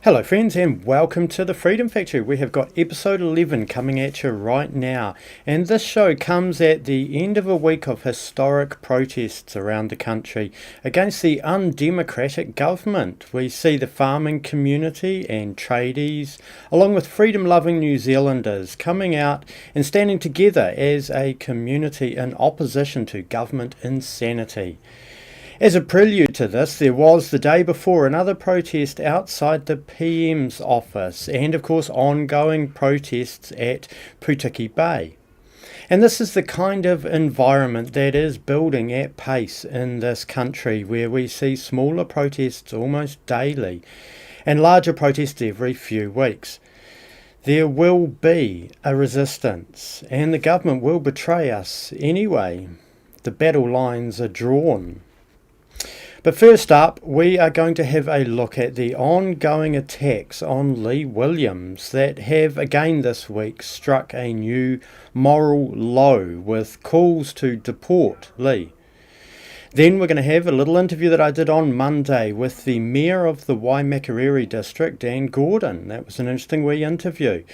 Hello friends and welcome to the Freedom Factory. We have got episode 11 coming at you right now, and this show comes at the end of a week of historic protests around the country against the undemocratic government. We see the farming community and tradies along with freedom-loving New Zealanders coming out and standing together as a community in opposition to government insanity. As a prelude to this, there was the day before another protest outside the PM's office and of course ongoing protests at Tukaki Bay. And this is the kind of environment that is building at pace in this country, where we see smaller protests almost daily and larger protests every few weeks. There will be a resistance and the government will betray us anyway. The battle lines are drawn. But first up, we are going to have a look at the ongoing attacks on Lee Williams that have again this week struck a new moral low with calls to deport Lee. Then we're going to have a little interview that I did on Monday with the Mayor of the Waimakariri District, Dan Gordon. That was an interesting wee interview.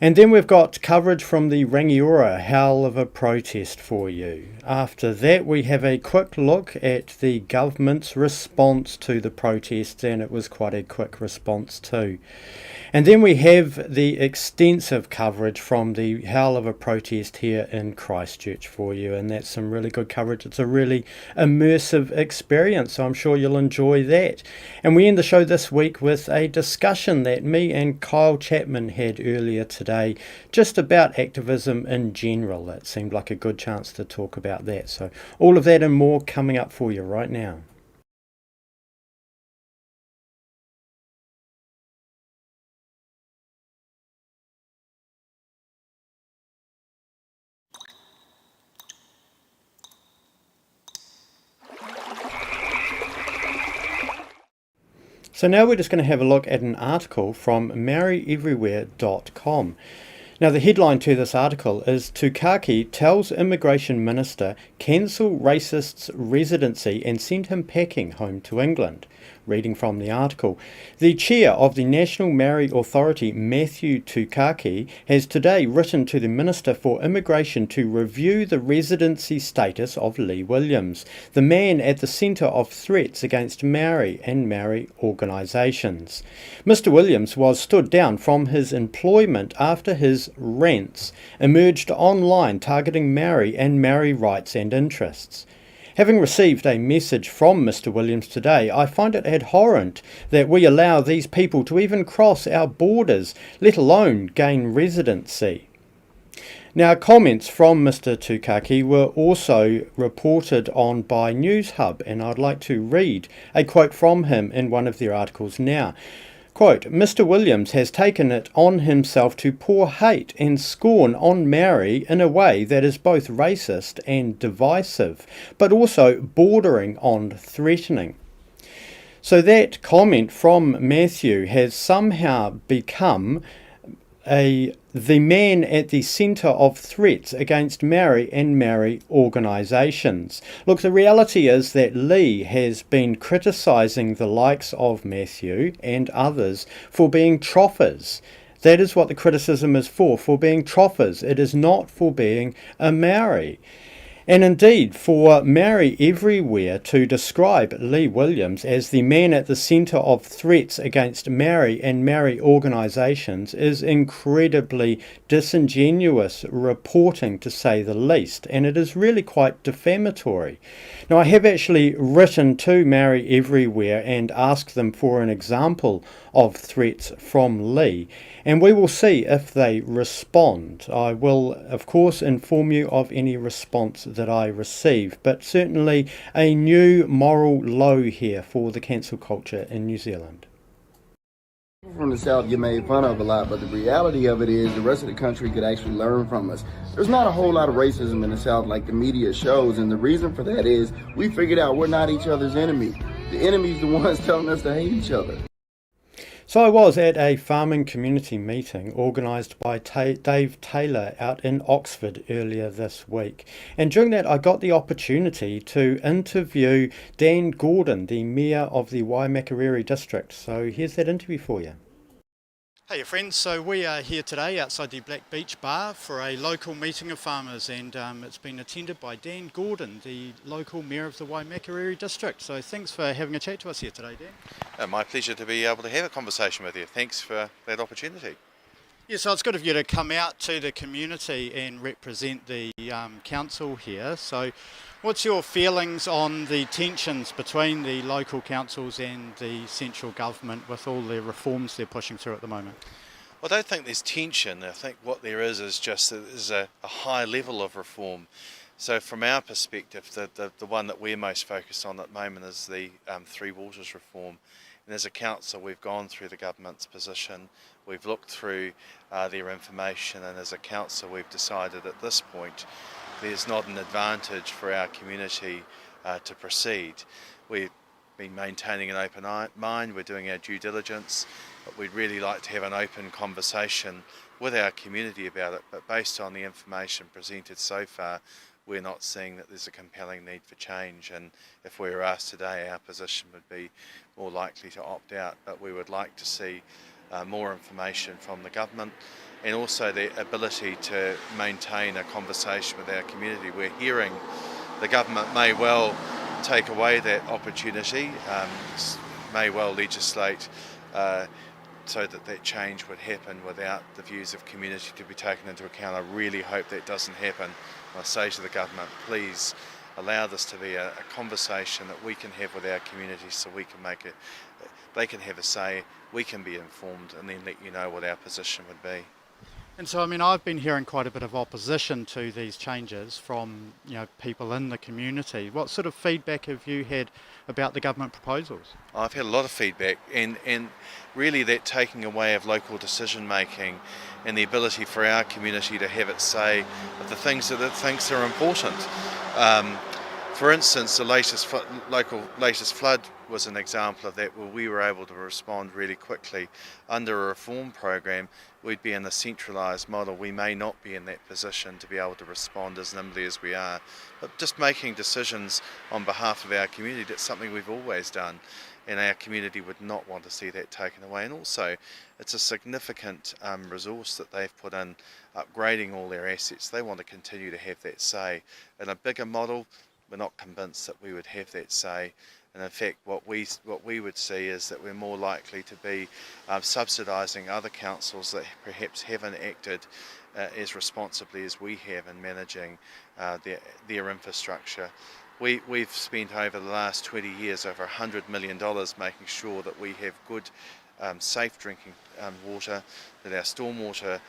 And then we've got coverage from the Rangiora hell of a protest for you. After that, we have a quick look at the government's response to the protests, and it was quite a quick response too. And then we have the extensive coverage from the hell of a protest here in Christchurch for you, and that's some really good coverage. It's a really immersive experience, so I'm sure you'll enjoy that. And we end the show this week with a discussion that me and Kyle Chapman had earlier today, just about activism in general. It seemed like a good chance to talk about that. So all of that and more coming up for you right now. So now we're just going to have a look at an article from MaoriEverywhere.com. Now the headline to this article is Tukaki tells Immigration Minister cancel racist's residency and send him packing home to England. Reading from the article, the chair of the National Māori Authority, Matthew Tukaki, has today written to the Minister for Immigration to review the residency status of Lee Williams, the man at the centre of threats against Māori and Māori organisations. Mr Williams was stood down from his employment after his rants emerged online targeting Māori and Māori rights and interests. Having received a message from Mr Williams today, I find it abhorrent that we allow these people to even cross our borders, let alone gain residency. Now, comments from Mr Tukaki were also reported on by NewsHub, and I'd like to read a quote from him in one of their articles now. Quote, Mr Williams has taken it on himself to pour hate and scorn on Māori in a way that is both racist and divisive, but also bordering on threatening. So that comment from Matthew has somehow become the man at the centre of threats against Māori and Māori organisations. Look, the reality is that Lee has been criticising the likes of Matthew and others for being troffers. That is what the criticism is for being troffers. It is not for being a Māori. And indeed, for Māori Everywhere to describe Lee Williams as the man at the centre of threats against Māori and Māori organisations is incredibly disingenuous reporting, to say the least, and it is really quite defamatory. Now, I have actually written to Māori Everywhere and asked them for an example of threats from Lee, and we will see if they respond. I will, of course, inform you of any response that I receive, but certainly a new moral low here for the cancel culture in New Zealand. From the South get made fun of a lot, but the reality of it is the rest of the country could actually learn from us. There's not a whole lot of racism in the South like the media shows, and the reason for that is we figured out we're not each other's enemy. The enemy's the ones telling us to hate each other. So I was at a farming community meeting organised by Dave Taylor out in Oxford earlier this week. And during that I got the opportunity to interview Dan Gordon, the Mayor of the Waimakariri District. So here's that interview for you. Hey friends, so we are here today outside the Black Beach Bar for a local meeting of farmers, and it's been attended by Dan Gordon, the local Mayor of the Waimakariri District. So thanks for having a chat to us here today, Dan. My pleasure to be able to have a conversation with you. Thanks for that opportunity. Yeah, so it's good of you to come out to the community and represent the council here. So what's your feelings on the tensions between the local councils and the central government with all the reforms they're pushing through at the moment? Well, I don't think there's tension. I think what there is just there's a high level of reform. So from our perspective, the one that we're most focused on at the moment is the Three Waters reform. And as a council, we've gone through the government's position, we've looked through their information, and as a council we've decided at this point there's not an advantage for our community to proceed. We've been maintaining an open mind, we're doing our due diligence, but we'd really like to have an open conversation with our community about it, but based on the information presented so far, we're not seeing that there's a compelling need for change, and if we were asked today, our position would be more likely to opt out, but we would like to see more information from the government and also the ability to maintain a conversation with our community. We're hearing the government may well take away that opportunity, may well legislate so that change would happen without the views of community to be taken into account. I really hope that doesn't happen. I say to the government, please allow this to be a conversation that we can have with our community so we can make it, they can have a say, we can be informed, and then let you know what our position would be. And so, I mean, I've been hearing quite a bit of opposition to these changes from, people in the community. What sort of feedback have you had about the government proposals? I've had a lot of feedback, and really that taking away of local decision making and the ability for our community to have its say of the things that it thinks are important. For instance, the latest flood was an example of that, where we were able to respond really quickly. Under a reform program, we'd be in a centralised model. We may not be in that position to be able to respond as nimbly as we are. But just making decisions on behalf of our community, that's something we've always done, and our community would not want to see that taken away. And also, it's a significant resource that they've put in upgrading all their assets. They want to continue to have that say. In a bigger model, we're not convinced that we would have that say, and in fact what we would see is that we're more likely to be subsidising other councils that perhaps haven't acted as responsibly as we have in managing their infrastructure. We've spent over the last 20 years over $100 million making sure that we have good safe drinking water, that our stormwater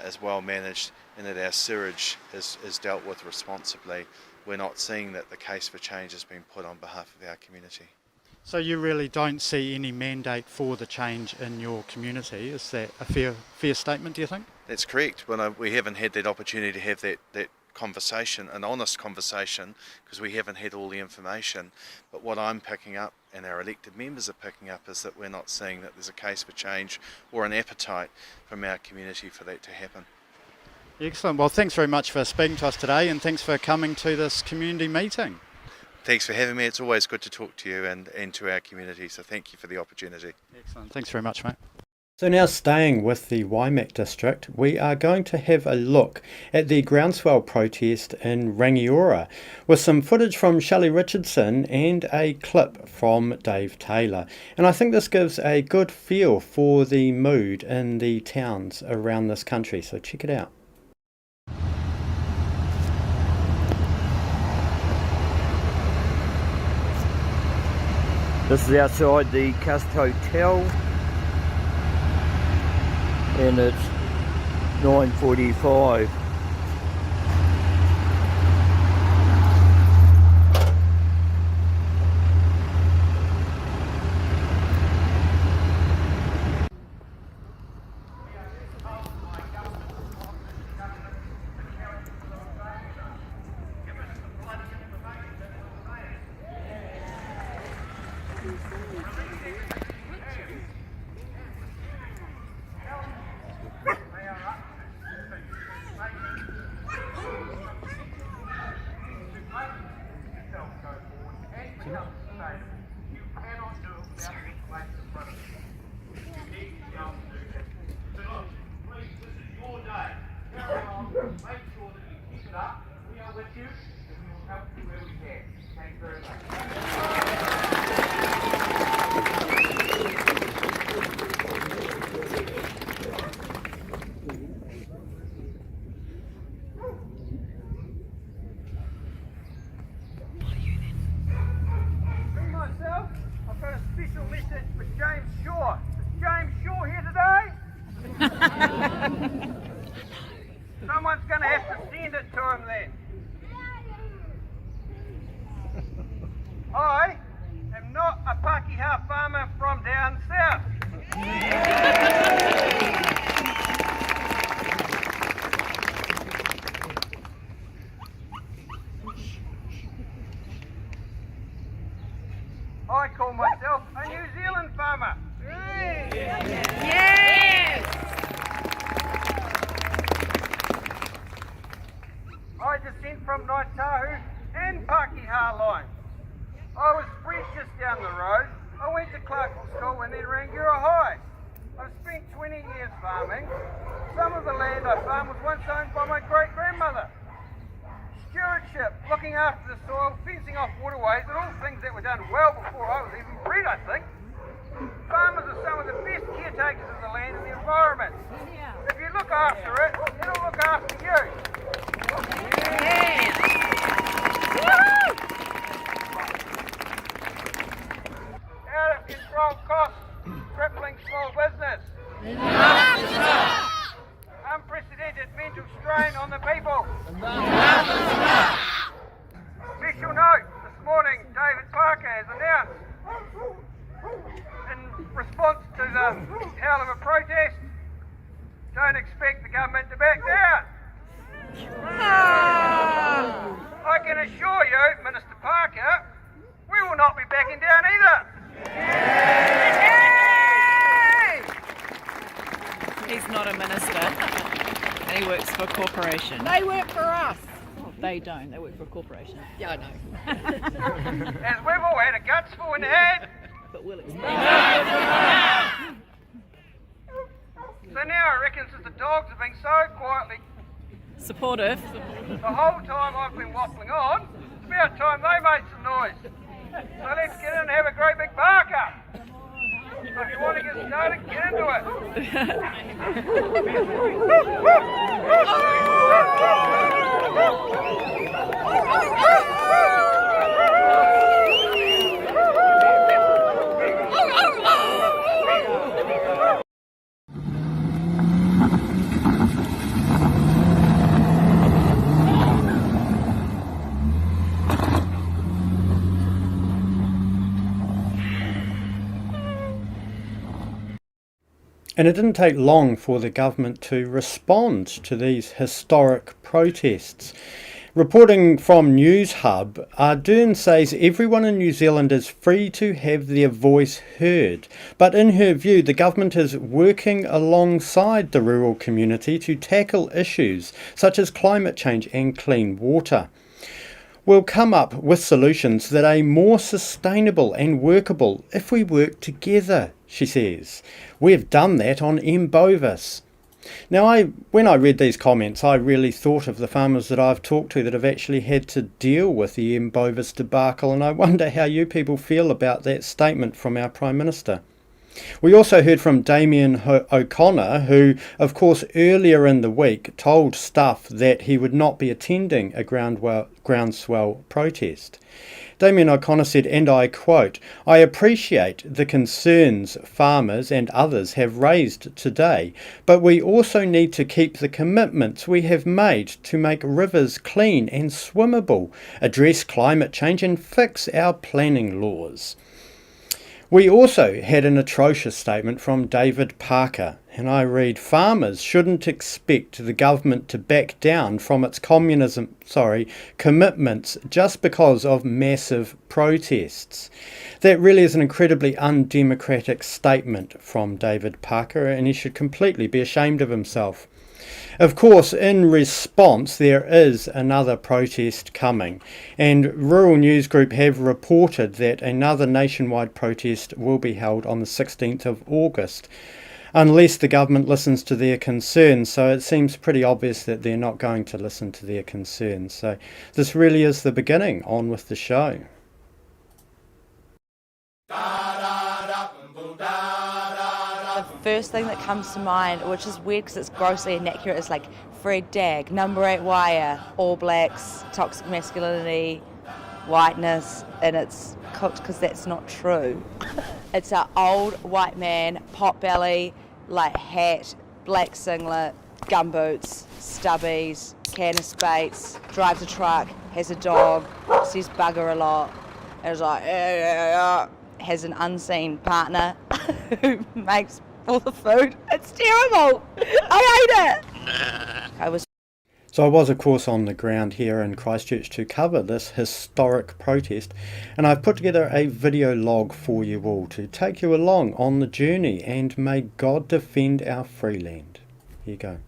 is well managed, and that our sewage is dealt with responsibly. We're not seeing that the case for change has been put on behalf of our community. So you really don't see any mandate for the change in your community? Is that a fair statement, do you think? That's correct. We haven't had that opportunity to have that conversation, an honest conversation, because we haven't had all the information. But what I'm picking up, and our elected members are picking up, is that we're not seeing that there's a case for change or an appetite from our community for that to happen. Excellent. Well, thanks very much for speaking to us today, and thanks for coming to this community meeting. Thanks for having me. It's always good to talk to you and to our community, so thank you for the opportunity. Excellent. Thanks very much, mate. So now staying with the Waimak district, we are going to have a look at the Groundswell protest in Rangiora with some footage from Shelley Richardson and a clip from Dave Taylor. And I think this gives a good feel for the mood in the towns around this country, so check it out. This is outside the Cust Hotel, and it's 9:45. Someone's going to have to send it to him then. I am not a Pākehā farmer from down south. I call myself a New Zealand farmer. Yes! I descend from Ngāi Tahu and Pākehā line. I was bred just down the road. I went to Clarksville School and then Rangiora High. I've spent 20 years farming. Some of the land I farmed was once owned by my great-grandmother. Stewardship, looking after the soil, fencing off waterways, and all things that were done well before I was even bred, I think. Farmers are some of the best caretakers of the land and the environment. If you look after it, it'll look after you. Out of control costs, crippling small business. Unprecedented mental strain on the people. Special note, this morning David Parker has announced, in response to the hell of a protest, don't expect the government to back down. I can assure you, Minister Parker, we will not be backing down either. He's not a minister, and he works for a corporation. They work for us. Oh, they don't, they work for a corporation. Yeah, I know. As we've all had a gutsful in the head. But we'll explain. So now I reckon since the dogs have been so quietly Supportive. the whole time I've been waffling on, it's about time they made some noise. So let's get in and have a great big bark up. So if you want to get started, get into And it didn't take long for the government to respond to these historic protests. Reporting from News Hub, Ardern says everyone in New Zealand is free to have their voice heard, but in her view the government is working alongside the rural community to tackle issues such as climate change and clean water. We'll come up with solutions that are more sustainable and workable if we work together, she says. We've done that on Bovis. Now, when I read these comments, I really thought of the farmers that I've talked to that have actually had to deal with the Bovis debacle, and I wonder how you people feel about that statement from our Prime Minister. We also heard from Damien O'Connor, who, of course, earlier in the week told Stuff that he would not be attending a Groundswell protest. Damien O'Connor said, and I quote, "I appreciate the concerns farmers and others have raised today, but we also need to keep the commitments we have made to make rivers clean and swimmable, address climate change and fix our planning laws." We also had an atrocious statement from David Parker, and I read, "Farmers shouldn't expect the government to back down from its commitments just because of massive protests." That really is an incredibly undemocratic statement from David Parker, and he should completely be ashamed of himself. Of course, in response, there is another protest coming, and Rural News Group have reported that another nationwide protest will be held on the 16th of August, unless the government listens to their concerns. So it seems pretty obvious that they're not going to listen to their concerns. So this really is the beginning. On with the show. The first thing that comes to mind, which is weird because it's grossly inaccurate, is like Fred Dagg, number 8 wire, All Blacks, toxic masculinity, whiteness, and it's cooked because that's not true. It's an old white man, pot belly, like hat, black singlet, gumboots, stubbies, canvas baits, drives a truck, has a dog, says bugger a lot, and is like, has an unseen partner who makes all the food. It's terrible. I hate it. So I was, of course, on the ground here in Christchurch to cover this historic protest, and I've put together a video log for you all to take you along on the journey, and may God defend our free land. Here you go.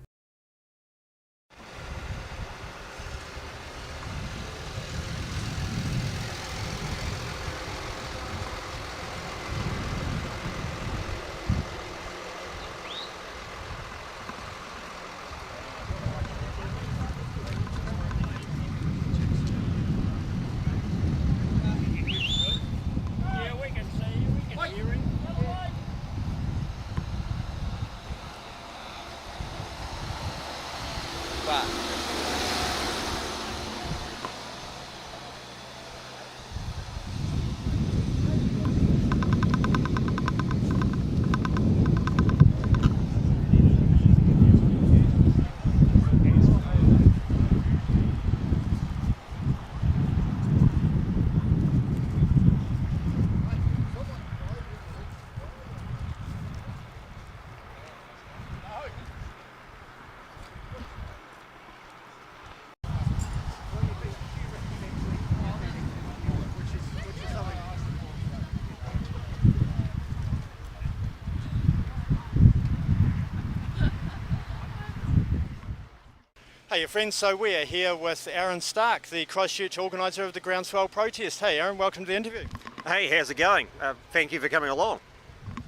Hey friends, so we are here with Aaron Stark, the Christchurch organiser of the Groundswell protest. Hey Aaron, welcome to the interview. Hey, how's it going? Thank you for coming along.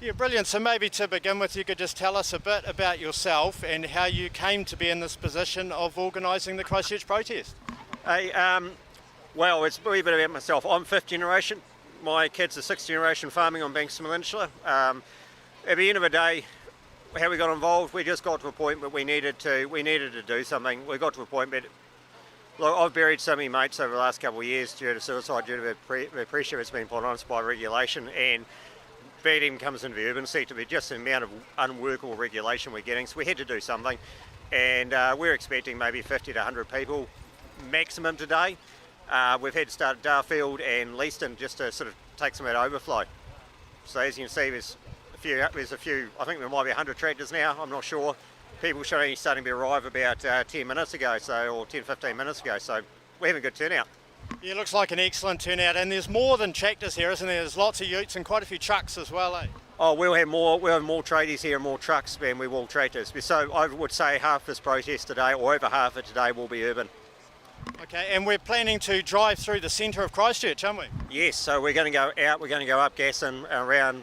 Yeah, brilliant. So maybe to begin with, you could just tell us a bit about yourself and how you came to be in this position of organising the Christchurch protest. Hey, well, it's a wee bit about myself. I'm fifth generation. My kids are sixth generation farming on Bankston Peninsula. At the end of the day, how we got involved, we just got to a point where we needed to do something. We got to a point where, look, I've buried so many mates over the last couple of years due to suicide, due to the pressure that's been put on us by regulation, and that even comes into the urban sector, but just the amount of unworkable regulation we're getting. So we had to do something, and we're expecting maybe 50 to 100 people maximum today. We've had to start at Darfield and Leaston just to sort of take some of that overflow. So as you can see, there's a few, I think there might be 100 tractors now, I'm not sure. People should only starting to arrive about 10 minutes ago, or 10-15 minutes ago, so we're having a good turnout. Yeah, it looks like an excellent turnout, and there's more than tractors here, isn't there? There's lots of utes and quite a few trucks as well, eh? Oh, we'll have more tradies here and more trucks than we will tractors. So I would say half this protest today, or over half it today, will be urban. Okay, and we're planning to drive through the centre of Christchurch, aren't we? Yes, so we're going to go out, we're going to go up Gasson,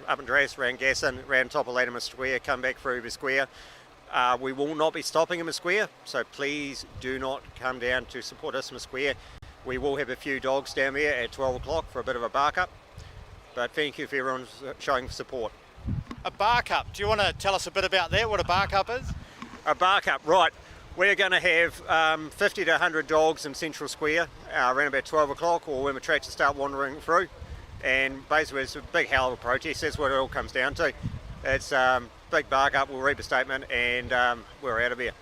up and Dress, around Gasson, around top of Latimer Square, come back through the square. We will not be stopping in the square, so please do not come down to support us in the square. We will have a few dogs down there at 12 o'clock for a bit of a bark up, but thank you for everyone showing support. A bark up, do you want to tell us a bit about that, what a bark up is? A bark up, right. We're going to have 50 to 100 dogs in Central Square around about 12 o'clock, or when the tractors start wandering through. And basically it's a big hell of a protest, that's what it all comes down to. It's big bark up, we'll read the statement, and we're out of here.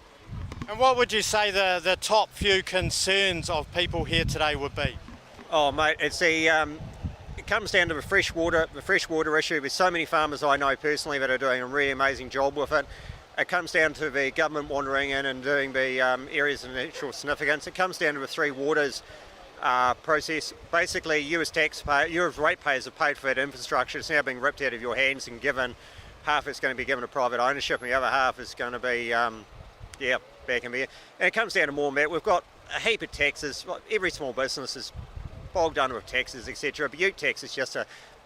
And what would you say the top few concerns of people here today would be? Oh mate, it's it comes down to the fresh water issue. There's so many farmers I know personally that are doing a really amazing job with it. It comes down to the government wandering in and doing the areas of natural significance. It comes down to the Three Waters process. Basically, you as ratepayers have paid for that infrastructure. It's now being ripped out of your hands and given. Half it's going to be given to private ownership, and the other half is going to be, back in there. And it comes down to more than that. We've got a heap of taxes. Every small business is bogged under with taxes, etc. But ute tax is just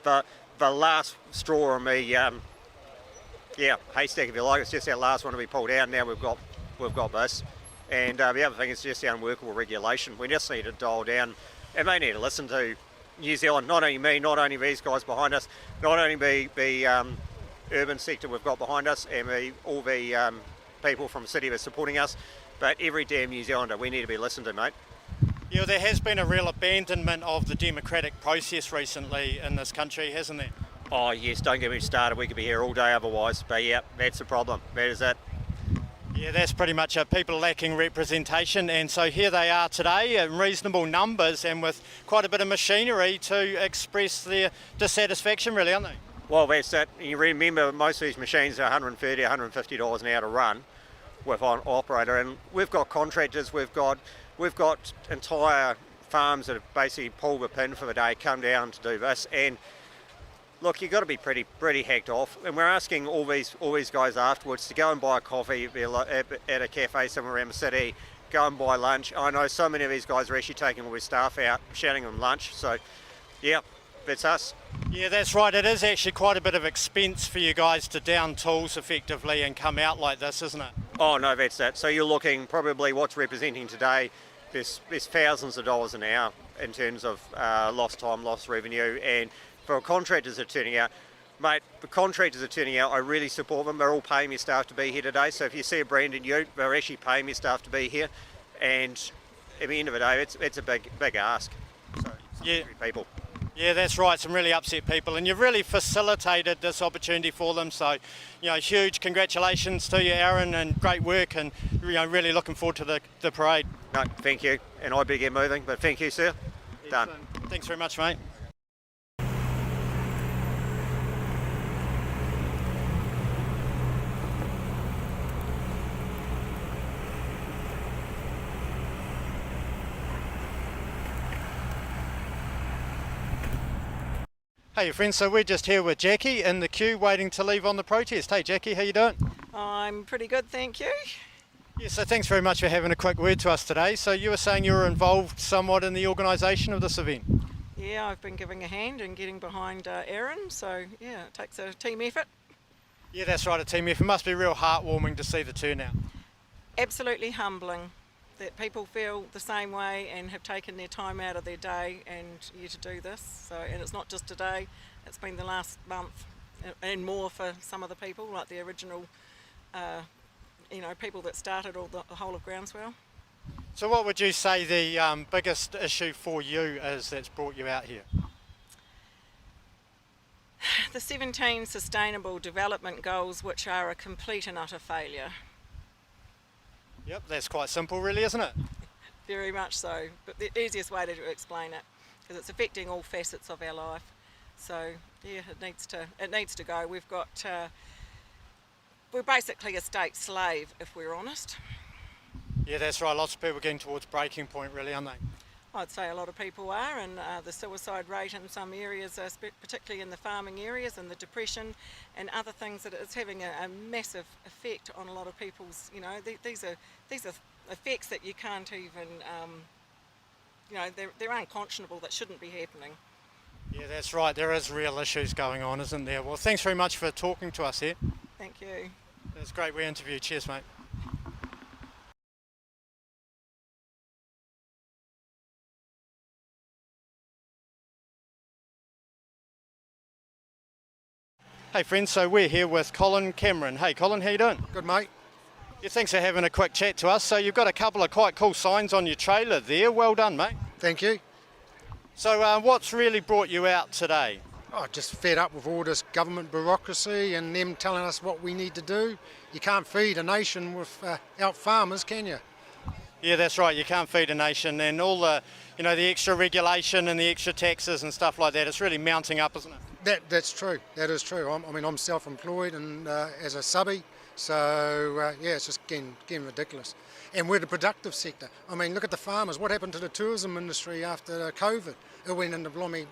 the last straw on the haystack, if you like. It's just our last one to be pulled out. Now we've got this, and the other thing is just the unworkable regulation. We just need to dial down, and they need to listen to New Zealand. Not only me, not only these guys behind us, not only the urban sector we've got behind us, and all the people from the city that are supporting us, but every damn New Zealander. We need to be listened to, mate. Yeah, there has been a real abandonment of the democratic process recently in this country, hasn't there? Oh yes, don't get me started, we could be here all day otherwise, but yeah, that's the problem, that is it. Yeah, that's pretty much it. People lacking representation, and so here they are today in reasonable numbers and with quite a bit of machinery to express their dissatisfaction, really, aren't they? Well, that's it. You remember most of these machines are $130, $150 an hour to run with an operator, and we've got contractors, we've got entire farms that have basically pulled the pin for the day, come down to do this, and look, you've got to be pretty hacked off, and we're asking all these guys afterwards to go and buy a coffee at a cafe somewhere around the city, go and buy lunch. I know so many of these guys are actually taking all their staff out, shouting them lunch, so yeah, that's us. Yeah, that's right. It is actually quite a bit of expense for you guys to down tools effectively and come out like this, isn't it? Oh no, that's it. So you're looking probably what's representing today, there's thousands of dollars an hour in terms of lost time, lost revenue, and for contractors that are turning out, mate, the contractors are turning out, I really support them. They're all paying their staff to be here today. So if you see a branded ute, they're actually paying their staff to be here. And at the end of the day, it's a big ask. So yeah, people. Yeah, that's right. Some really upset people, and you've really facilitated this opportunity for them. So, you know, huge congratulations to you, Aaron, and great work. And you know, really looking forward to the parade. No, thank you. And I better get moving, but thank you, sir. Done. Thanks very much, mate. Hey friends, so we're just here with Jackie in the queue waiting to leave on the protest. Hey Jackie, how you doing? I'm pretty good, thank you. Yeah, so thanks very much for having a quick word to us today. So you were saying you were involved somewhat in the organisation of this event? Yeah, I've been giving a hand and getting behind Aaron, so yeah, it takes a team effort. Yeah, that's right, a team effort. It must be real heartwarming to see the turnout. Absolutely humbling that people feel the same way and have taken their time out of their day and here to do this. So, and it's not just today, it's been the last month and more for some of the people, like the original people that started the whole of Groundswell. So what would you say the biggest issue for you is that's brought you out here? The 17 Sustainable Development Goals, which are a complete and utter failure. Yep, that's quite simple really, isn't it? Very much so, but the easiest way to explain it, because it's affecting all facets of our life. So yeah, it needs to go. We're basically a state slave, if we're honest. Yeah, that's right. Lots of people are getting towards breaking point really, aren't they? I'd say a lot of people are, and the suicide rate in some areas, particularly in the farming areas, and the depression and other things, that it's having a massive effect on a lot of people's. You know, these are effects that you can't even, they're unconscionable. That shouldn't be happening. Yeah, that's right. There is real issues going on, isn't there? Well, thanks very much for talking to us here. Thank you. It was great. We interviewed. Cheers, mate. Hey friends, so we're here with Colin Cameron. Hey Colin, how you doing? Good mate. Yeah, thanks for having a quick chat to us. So you've got a couple of quite cool signs on your trailer there. Well done, mate. Thank you. So what's really brought you out today? Oh, just fed up with all this government bureaucracy and them telling us what we need to do. You can't feed a nation without farmers, can you? Yeah, that's right. You can't feed a nation, and all the, the extra regulation and the extra taxes and stuff like that. It's really mounting up, isn't it? That's true. That is true. I'm self-employed and as a subby, so it's just getting ridiculous. And we're the productive sector. I mean, look at the farmers. What happened to the tourism industry after COVID? It went into Bromley,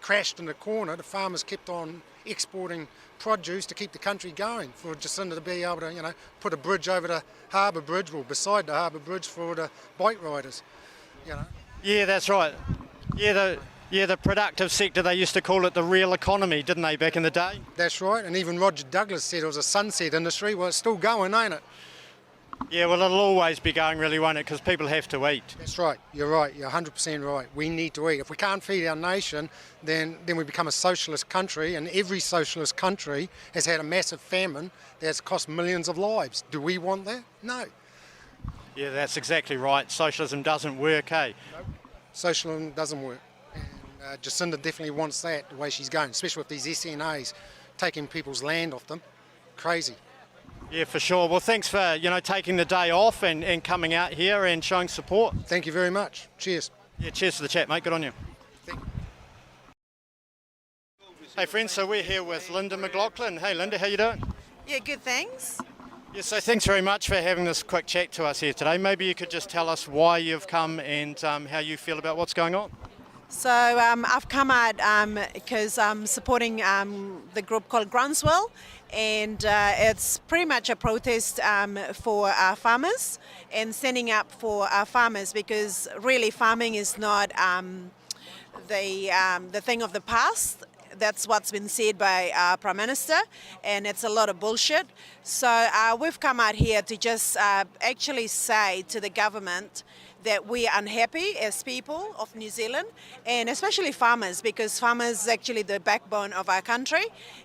crashed in the corner. The farmers kept on exporting produce to keep the country going. For Jacinda to be able to, put a bridge over the harbour bridge, well, beside the harbour bridge for the bike riders. Yeah, that's right. Yeah, the productive sector, they used to call it the real economy, didn't they, back in the day? That's right, and even Roger Douglas said it was a sunset industry. Well, it's still going, ain't it? Yeah, well, it'll always be going, really, won't it, because people have to eat. That's right, you're 100% right. We need to eat. If we can't feed our nation, then we become a socialist country, and every socialist country has had a massive famine that's cost millions of lives. Do we want that? No. Yeah, that's exactly right. Socialism doesn't work, eh? No. Socialism doesn't work. Jacinda definitely wants that, the way she's going, especially with these SNAs taking people's land off them. Crazy. Yeah, for sure. Well, thanks for, taking the day off and coming out here and showing support. Thank you very much. Cheers. Yeah, cheers for the chat, mate. Good on you. Thank you. Hey, friends, so we're here with Linda McLaughlin. Hey, Linda, how you doing? Yeah, good, thanks. Yeah, so thanks very much for having this quick chat to us here today. Maybe you could just tell us why you've come and how you feel about what's going on. So I've come out because I'm supporting the group called Groundswell, and it's pretty much a protest for our farmers and standing up for our farmers, because really farming is not the thing of the past. That's what's been said by our Prime Minister, and it's a lot of bullshit. So we've come out here to just actually say to the government that we are unhappy as people of New Zealand, and especially farmers, because farmers is actually the backbone of our country.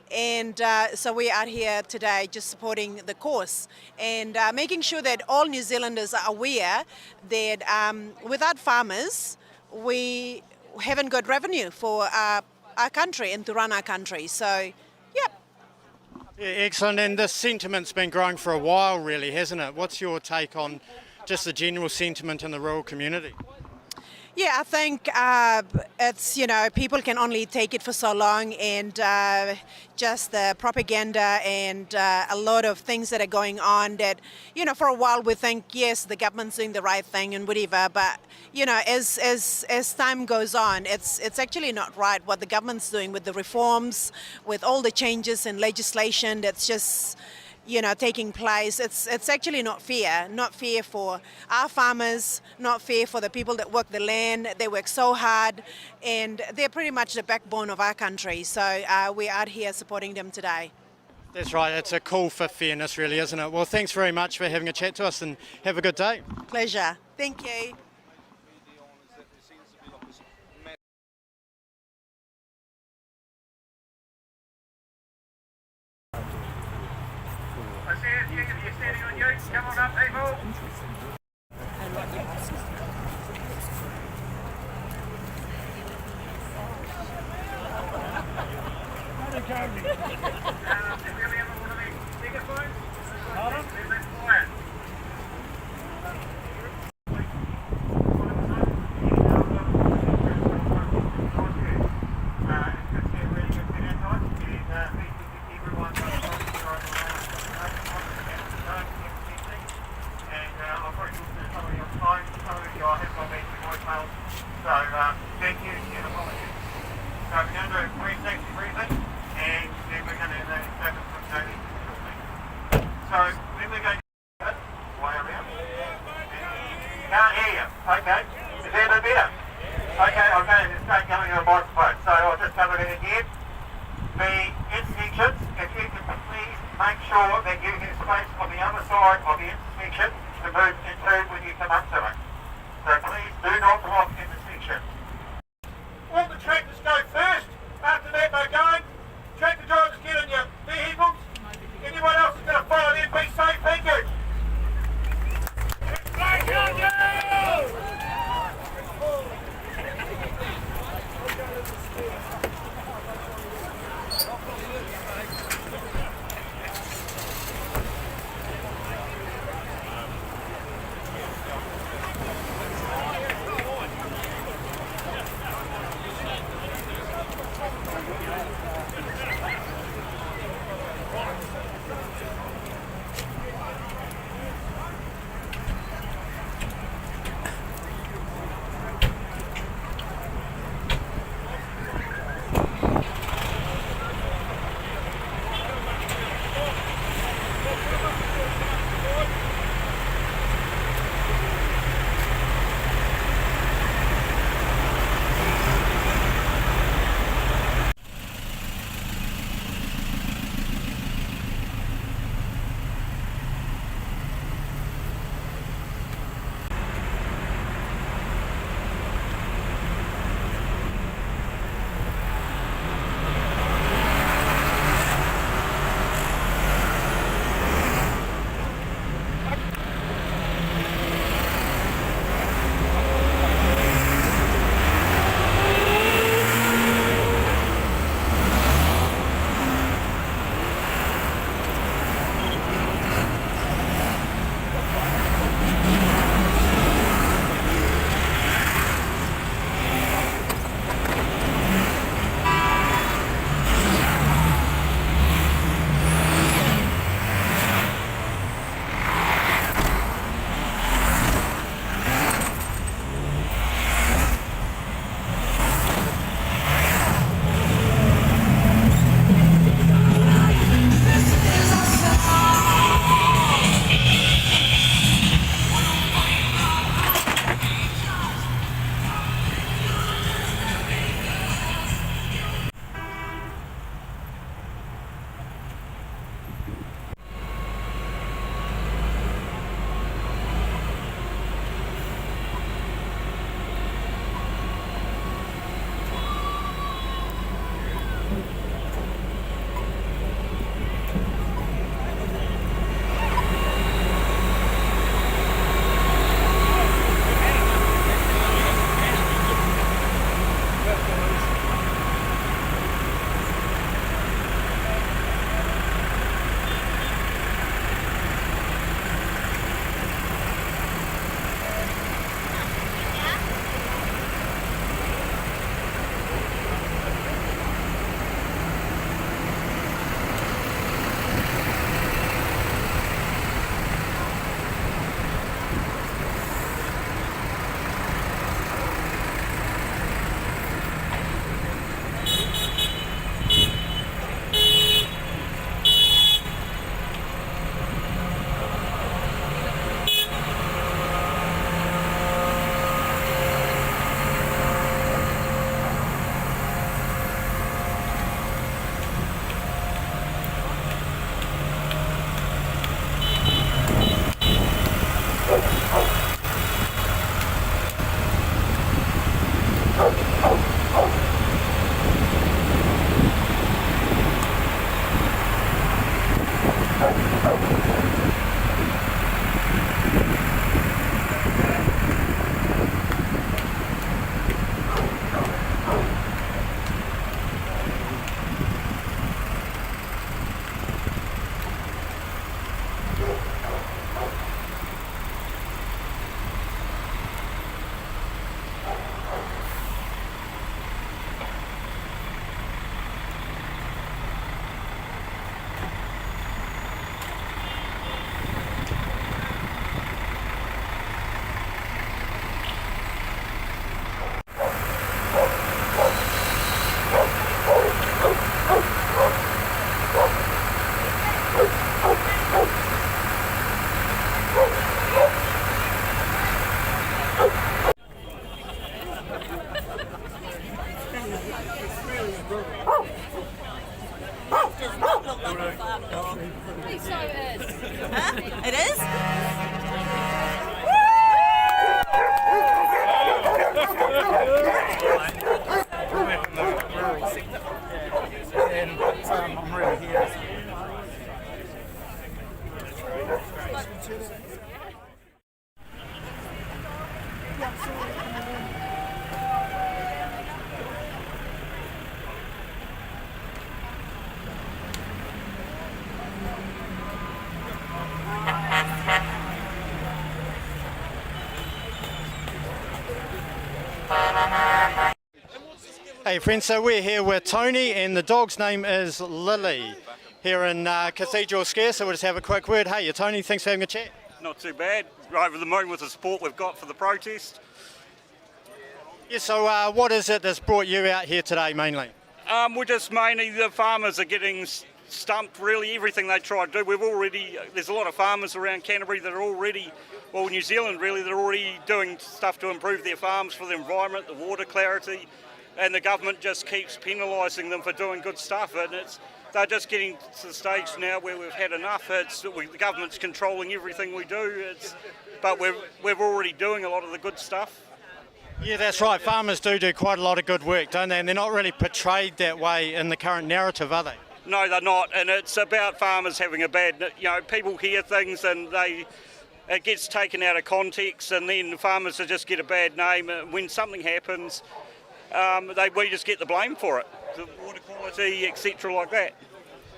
And so we are here today just supporting the cause and making sure that all New Zealanders are aware that without farmers, we haven't got revenue for our country and to run our country. So, yeah. Yeah, excellent. And this sentiment's been growing for a while, really, hasn't it? What's your take on just the general sentiment in the rural community? Yeah, I think it's, people can only take it for so long, and just the propaganda and a lot of things that are going on that, for a while we think, yes, the government's doing the right thing and whatever, but, as time goes on, it's actually not right what the government's doing with the reforms, with all the changes in legislation that's just taking place. It's actually not fair for our farmers, not fair for the people that work the land. They work so hard, and they're pretty much the backbone of our country. So we are here supporting them today. That's right. It's a call for fairness, really, isn't it? Well, thanks very much for having a chat to us, and have a good day. Pleasure. Thank you. Come on up, people. It is? I'm really here. Hey friends, so we're here with Tony and the dog's name is Lily here in Cathedral Square, so we'll just have a quick word. Hey, you're Tony, thanks for having a chat. Not too bad. We're over the moon with the support we've got for the protest. Yeah, so what is it that's brought you out here today mainly? We're just mainly, the farmers are getting stumped really, everything they try to do. There's a lot of farmers around Canterbury that are already, well New Zealand really, they're already doing stuff to improve their farms for the environment, the water clarity, and the government just keeps penalising them for doing good stuff, and they're just getting to the stage now where we've had enough. The government's controlling everything we do, but we're already doing a lot of the good stuff. Yeah, that's right. Farmers do quite a lot of good work, don't they? And they're not really portrayed that way in the current narrative, are they? No, they're not, and it's about farmers having a bad, people hear things and it gets taken out of context, and then farmers just get a bad name. When something happens, we just get the blame for it, the water quality, etc. like that.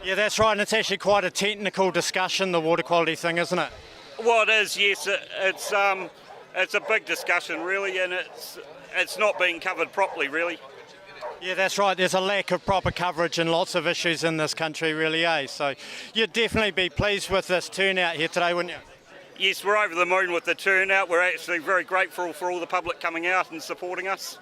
Yeah, that's right, and it's actually quite a technical discussion, the water quality thing, isn't it? Well, it is, yes. It's a big discussion, really, and it's not being covered properly, really. Yeah, that's right. There's a lack of proper coverage in lots of issues in this country, really, eh? So you'd definitely be pleased with this turnout here today, wouldn't you? Yes, we're over the moon with the turnout. We're actually very grateful for all the public coming out and supporting us.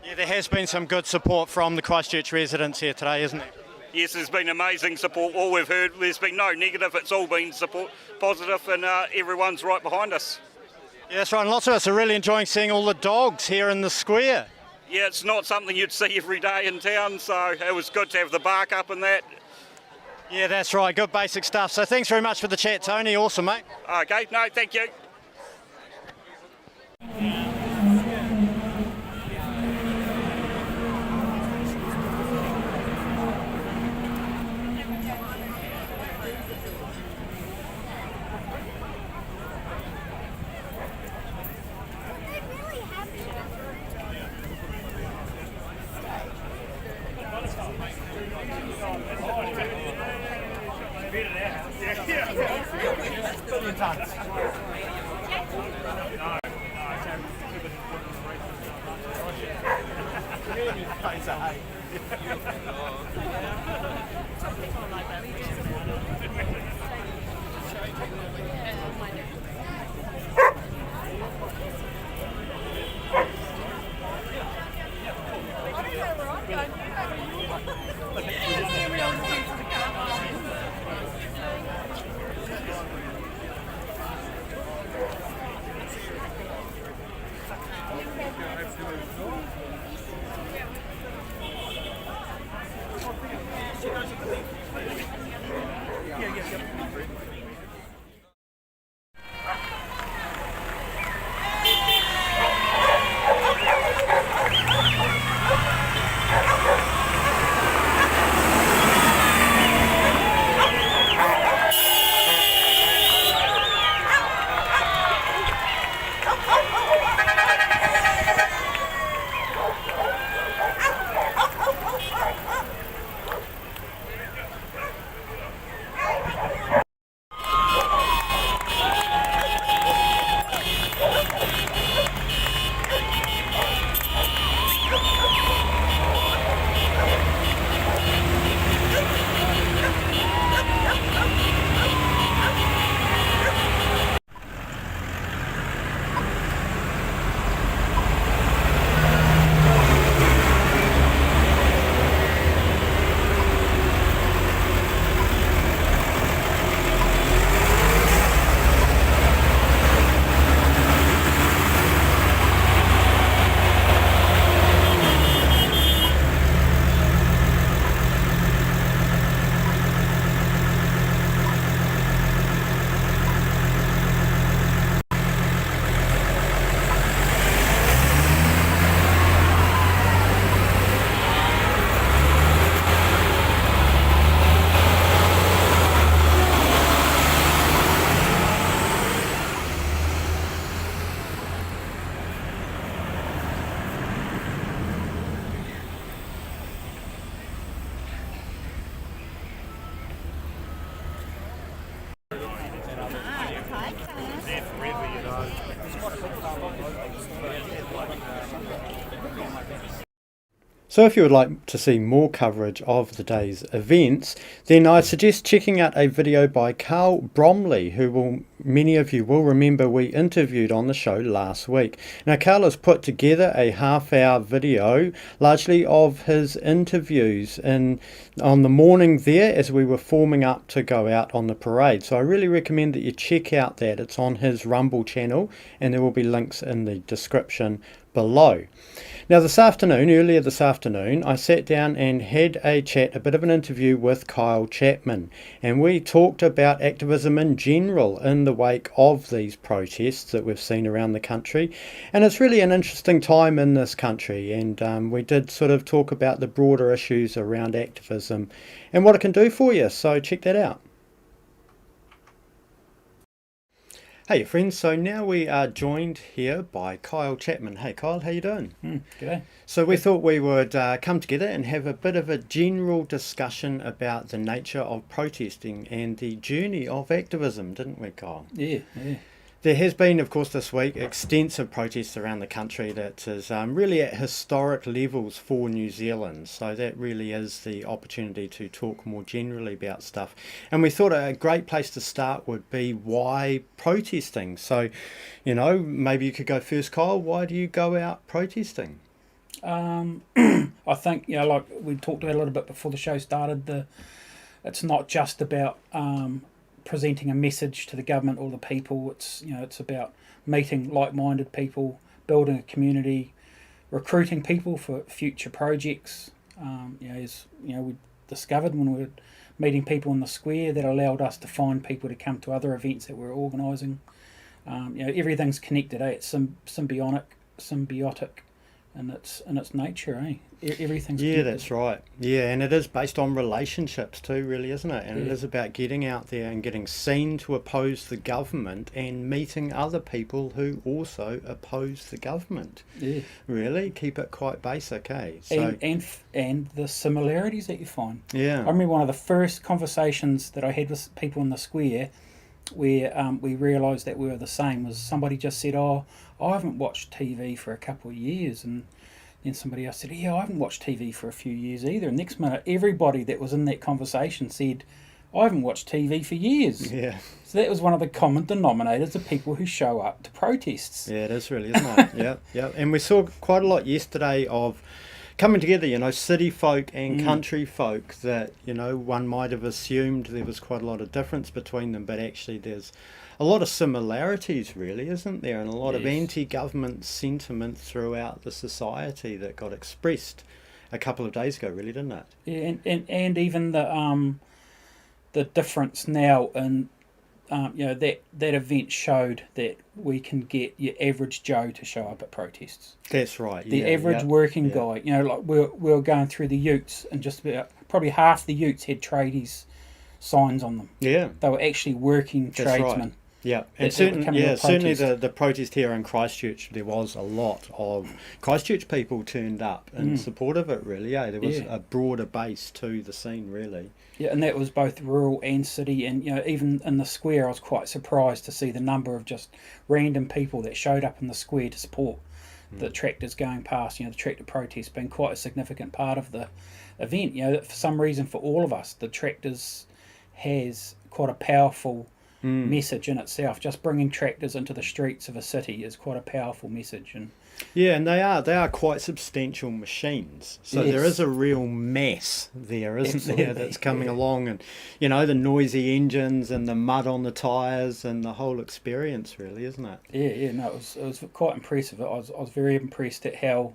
Yeah, there has been some good support from the Christchurch residents here today, isn't there? Yes, there's been amazing support. All we've heard, there's been no negative. It's all been support, positive, and everyone's right behind us. Yeah, that's right. And lots of us are really enjoying seeing all the dogs here in the square. Yeah, it's not something you'd see every day in town, so it was good to have the bark up and that. Yeah, that's right. Good basic stuff. So thanks very much for the chat, Tony. Awesome, mate. Okay, no, thank you. So if you would like to see more coverage of the day's events, then I suggest checking out a video by Carl Bromley, who many of you will remember we interviewed on the show last week. Now Carl has put together a half-hour video, largely of his interviews on the morning there as we were forming up to go out on the parade. So I really recommend that you check out that. It's on his Rumble channel, and there will be links in the description below. Now earlier this afternoon, I sat down and had a bit of an interview with Kyle Chapman, and we talked about activism in general in the wake of these protests that we've seen around the country. And it's really an interesting time in this country, and we did sort of talk about the broader issues around activism and what it can do for you, so check that out. Hey friends, so now we are joined here by Kyle Chapman. Hey Kyle, how you doing? G'day. So we thought we would come together and have a bit of a general discussion about the nature of protesting and the journey of activism, didn't we, Kyle? Yeah. There has been, of course, this week extensive protests around the country that is really at historic levels for New Zealand. So that really is the opportunity to talk more generally about stuff. And we thought a great place to start would be why protesting. So, maybe you could go first, Kyle. Why do you go out protesting? I think, like we talked about a little bit before the show started, it's not just about presenting a message to the government or the people. It's about meeting like-minded people, building a community, recruiting people for future projects. As we discovered when we were meeting people in the square, that allowed us to find people to come to other events that we're organising. Everything's connected. It's symbiotic in its nature. Everything's connected. That's right. Yeah, and it is based on relationships too, really, isn't it? And it is about getting out there and getting seen to oppose the government and meeting other people who also oppose the government. Yeah. Really, keep it quite basic, eh? So, and the similarities that you find. Yeah. I remember one of the first conversations that I had with people in the square where we realised that we were the same was somebody just said, I haven't watched TV for a couple of years, and then somebody else said, I haven't watched TV for a few years either, and next minute everybody that was in that conversation said, I haven't watched TV for years. Yeah. So that was one of the common denominators of people who show up to protests. Yeah, it is really, isn't it? Yeah. And we saw quite a lot yesterday of coming together, city folk and country folk that, one might have assumed there was quite a lot of difference between them, but actually there's a lot of similarities, really, isn't there? And a lot of anti-government sentiment throughout the society that got expressed a couple of days ago, really, didn't it? Yeah, and even the difference now in that event showed that we can get your average Joe to show up at protests. That's right. The average working guy. Like we were going through the utes, and just about probably half the utes had tradies signs on them. Yeah, they were actually working tradesmen. Right. Yeah, and certainly the protest here in Christchurch, there was a lot of Christchurch people turned up in support of it, really. There was a broader base to the scene, really. Yeah, and that was both rural and city, and even in the square I was quite surprised to see the number of just random people that showed up in the square to support the tractors going past. The tractor protest being quite a significant part of the event. For some reason, for all of us, the tractors has quite a powerful message in itself. Just bringing tractors into the streets of a city is quite a powerful message. And they are quite substantial machines. So there is a real mass there, isn't there, that's coming along, and the noisy engines and the mud on the tyres and the whole experience, really, isn't it? It was quite impressive. I was very impressed at how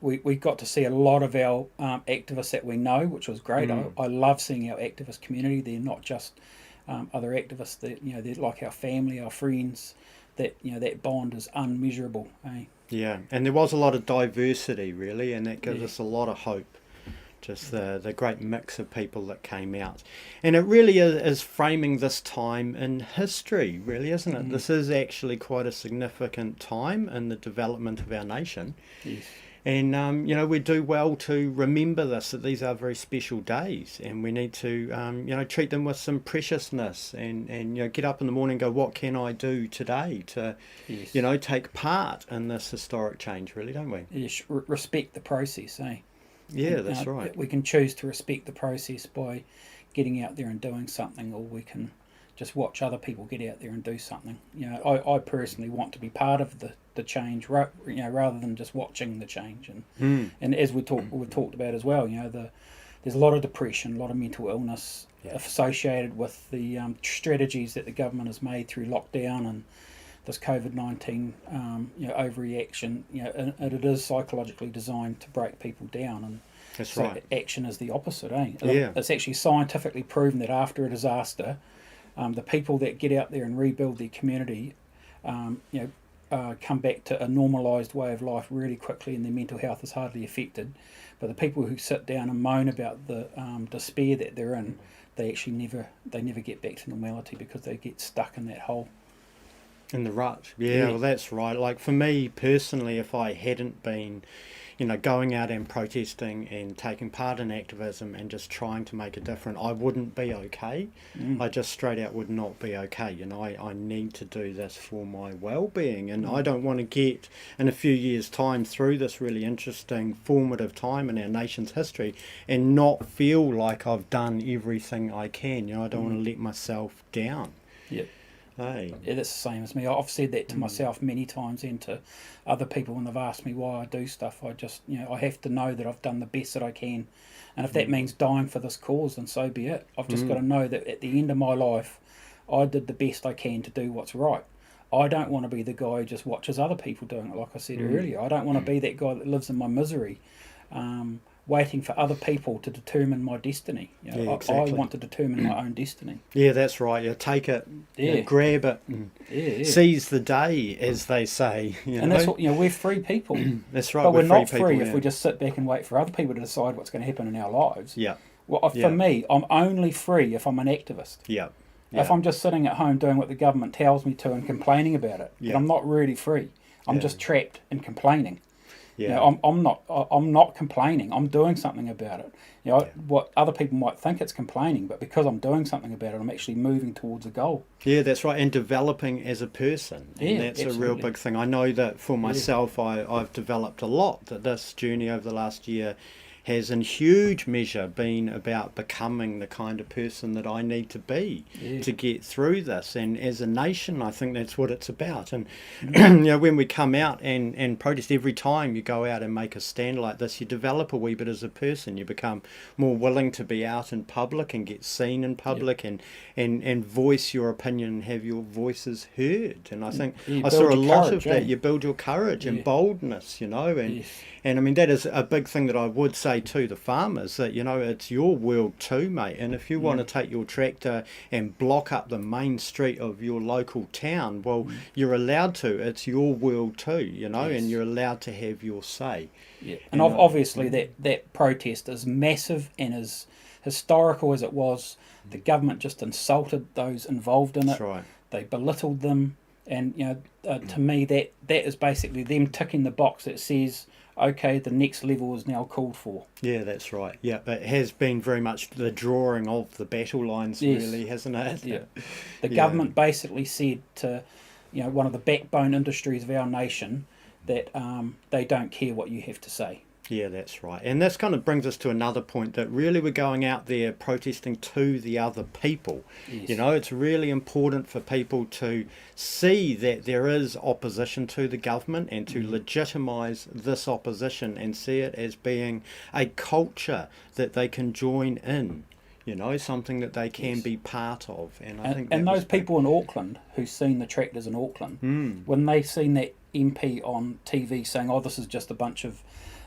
we got to see a lot of our activists that we know, which was great. I love seeing our activist community. They're not just other activists that they're like our family, our friends. That bond is unmeasurable. Yeah, and there was a lot of diversity, really, and that gives us a lot of hope. Just the great mix of people that came out, and it really is framing this time in history, really, isn't it? This is actually quite a significant time in the development of our nation. Yes. And, we do well to remember this, that these are very special days, and we need to, treat them with some preciousness and get up in the morning and go, what can I do today to, take part in this historic change, really, don't we? Yes, respect the process, eh? Yeah, that's right. We can choose to respect the process by getting out there and doing something, or we can just watch other people get out there and do something. I personally want to be part of the change, rather than just watching the change. And as we've talked about as well, there's a lot of depression, a lot of mental illness associated with the strategies that the government has made through lockdown and this COVID-19 overreaction. And it is psychologically designed to break people down, and that's so right. Action is the opposite, eh? Yeah. It's actually scientifically proven that after a disaster, the people that get out there and rebuild their community, come back to a normalised way of life really quickly, and their mental health is hardly affected. But the people who sit down and moan about the despair that they're in, they actually never get back to normality because they get stuck in that hole. In the rut. Yeah, well, that's right. Like for me personally, if I hadn't been, going out and protesting and taking part in activism and just trying to make a difference, I wouldn't be okay. I just straight out would not be okay. I need to do this for my well-being, and I don't want to get in a few years' time through this really interesting formative time in our nation's history and not feel like I've done everything I can. I don't want to let myself down. Yep. Hey. Yeah, that's the same as me. I've said that to myself many times and to other people when they've asked me why I do stuff. I just, I have to know that I've done the best that I can. And if that means dying for this cause, then so be it. I've just got to know that at the end of my life, I did the best I can to do what's right. I don't want to be the guy who just watches other people doing it, like I said earlier. I don't want to be that guy that lives in my misery, waiting for other people to determine my destiny. Exactly. I want to determine my own destiny. Yeah, that's right. Take it, grab it, and seize the day, as they say. And that's what we're free people. That's right. But we're not free free people, if we just sit back and wait for other people to decide what's going to happen in our lives. Yeah. Well, for me, I'm only free if I'm an activist. Yeah. If I'm just sitting at home doing what the government tells me to and complaining about it, then I'm not really free. I'm just trapped in complaining. Yeah. I'm not complaining. I'm doing something about it. What other people might think it's complaining, but because I'm doing something about it, I'm actually moving towards a goal. Yeah, that's right. And developing as a person. And that's absolutely. a real big thing. I know that for myself, I've developed a lot. That this journey over the last year has in huge measure been about becoming the kind of person that I need to be to get through this. And as a nation, I think that's what it's about. And when we come out and protest, every time you go out and make a stand like this, you develop a wee bit as a person. You become more willing to be out in public and get seen in public and voice your opinion and have your voices heard. And I think I saw a lot of that. You build your courage and boldness, and I mean, that is a big thing that I would say to the farmers, that, it's your world too, mate. And if you want to take your tractor and block up the main street of your local town, well, you're allowed to. It's your world too, and you're allowed to have your say. Yeah. And obviously that protest is massive, and as historical as it was, the government just insulted those involved in it. That's right. They belittled them. And, to me, that is basically them ticking the box that says, okay, the next level is now called for. Yeah, that's right. Yeah, but it has been very much the drawing of the battle lines, really, hasn't it? Yeah. The government basically said to, one of the backbone industries of our nation that they don't care what you have to say. Yeah, that's right. And this kind of brings us to another point, that really we're going out there protesting to the other people. Yes. It's really important for people to see that there is opposition to the government and to legitimise this opposition and see it as being a culture that they can join in. Something that they can be part of. And I think those people in Auckland who've seen the tractors in Auckland, when they've seen that MP on TV saying, oh, this is just a bunch of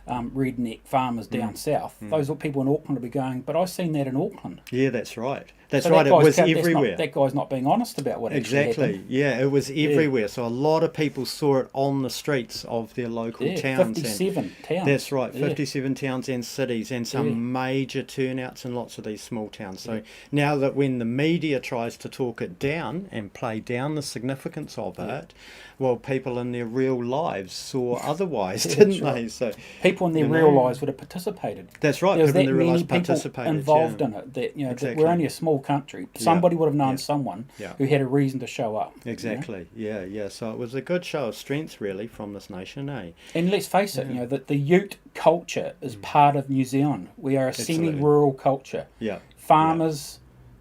redneck farmers down south, those people in Auckland will be going, but I've seen that in Auckland. Yeah, that's right. That's So right, that it was that's everywhere. That guy's not being honest about what actually Exactly, happened. yeah, it was everywhere. So a lot of people saw it on the streets of their local towns. 57 towns. That's right, 57 towns and cities, and some major turnouts in lots of these small towns. So now that when the media tries to talk it down and play down the significance of it, well, people in their real lives saw otherwise, didn't they? So people in their real lives would have participated. That's right, There was people in that their real many lives people participated. involved in it. That that we're only a small country. Somebody would have known someone who had a reason to show up. Exactly. Yeah. So it was a good show of strength, really, from this nation, eh? And let's face it, that the Ute culture is part of New Zealand. We are a semi-rural culture. Yeah. Farmers,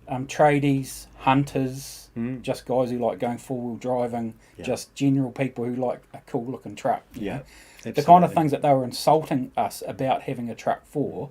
tradies, hunters, just guys who like going four-wheel driving, just general people who like a cool-looking truck. You know? The kind of things that they were insulting us about having a truck for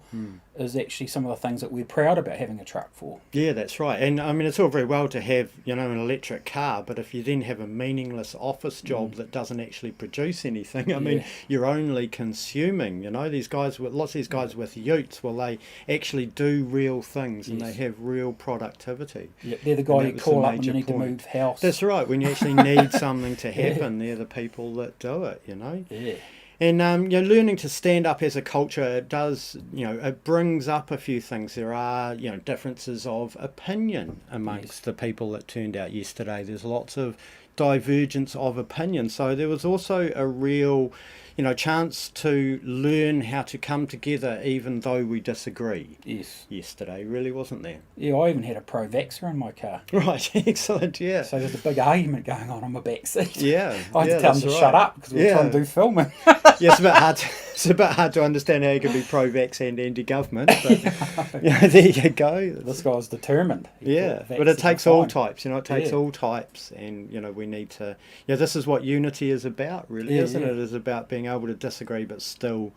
is actually some of the things that we're proud about having a truck for. Yeah, that's right. And I mean, it's all very well to have, an electric car, but if you then have a meaningless office job that doesn't actually produce anything, I mean, you're only consuming, these guys, lots of these guys with utes, well, they actually do real things and they have real productivity. Yeah, they're the guy you call up when you need to move house. That's right. When you actually need something to happen, they're the people that do it, Yeah. And learning to stand up as a culture, it does, it brings up a few things. There are, differences of opinion amongst the people that turned out yesterday. There's lots of divergence of opinion. So there was also a real, chance to learn how to come together even though we disagree. Yes. Yesterday, really, wasn't there? Yeah, I even had a pro-vaxxer in my car. Right, excellent, yeah. So there's a big argument going on my back seat. Yeah. I had to tell them to shut up because we're trying to do filming. Yeah, it's a bit hard to understand how you can be pro-vax and anti-government, but there you go. This guy's determined. But it takes all types, it takes all types, and we need to, this is what unity is about, really, isn't it? It is about being able to disagree but still,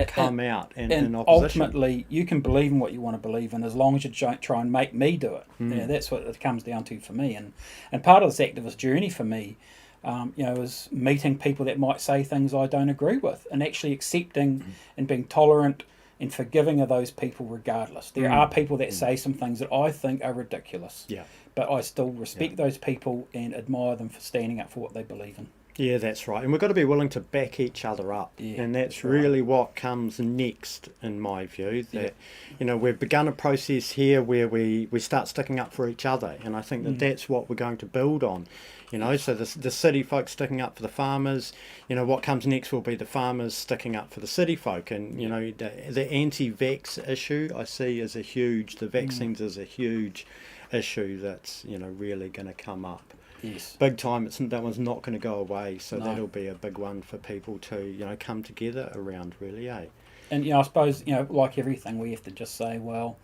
come out in opposition. Ultimately, you can believe in what you want to believe in as long as you don't try and make me do it. That's what it comes down to for me. And part of this activist journey for me, is meeting people that might say things I don't agree with and actually accepting and being tolerant and forgiving of those people regardless. There are people that say some things that I think are ridiculous. Yeah. But I still respect those people and admire them for standing up for what they believe in. Yeah, that's right. And we've got to be willing to back each other up. Yeah, and that's really what comes next, in my view. That, we've begun a process here where we start sticking up for each other. And I think that that's what we're going to build on. So the city folks sticking up for the farmers, what comes next will be the farmers sticking up for the city folk. And, the anti-vax issue I see as the vaccines is a huge issue that's, really going to come up. Yes. Big time. That one's not going to go away, so that'll be a big one for people to come together around, really, eh? And I suppose like everything, we have to just say, well,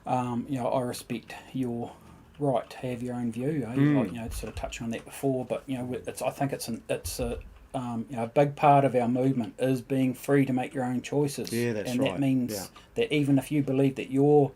I respect your right to have your own view. Like, sort of touched on that before, but I think it's a big part of our movement is being free to make your own choices. Yeah, that's and right. that means that even if you believe that your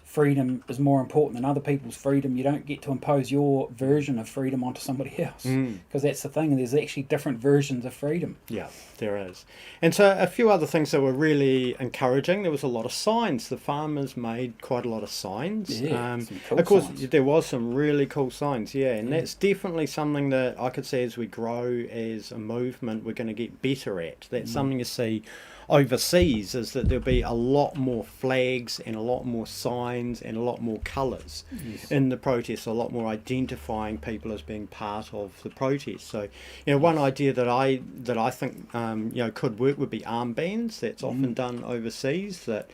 freedom is more important than other people's freedom, you don't get to impose your version of freedom onto somebody else, because that's the thing, there's actually different versions of freedom. Yeah, there is. And so a few other things that were really encouraging, there was a lot of signs. The farmers made quite a lot of signs. Some cool of course, signs. there was some really cool signs, and that's definitely something that I could say as we grow as a movement, we're going to get better at. That's something you see overseas, is that there'll be a lot more flags and a lot more signs and a lot more colours in the protest, a lot more identifying people as being part of the protest. So, one idea that I think could work would be armbands. That's often done overseas. That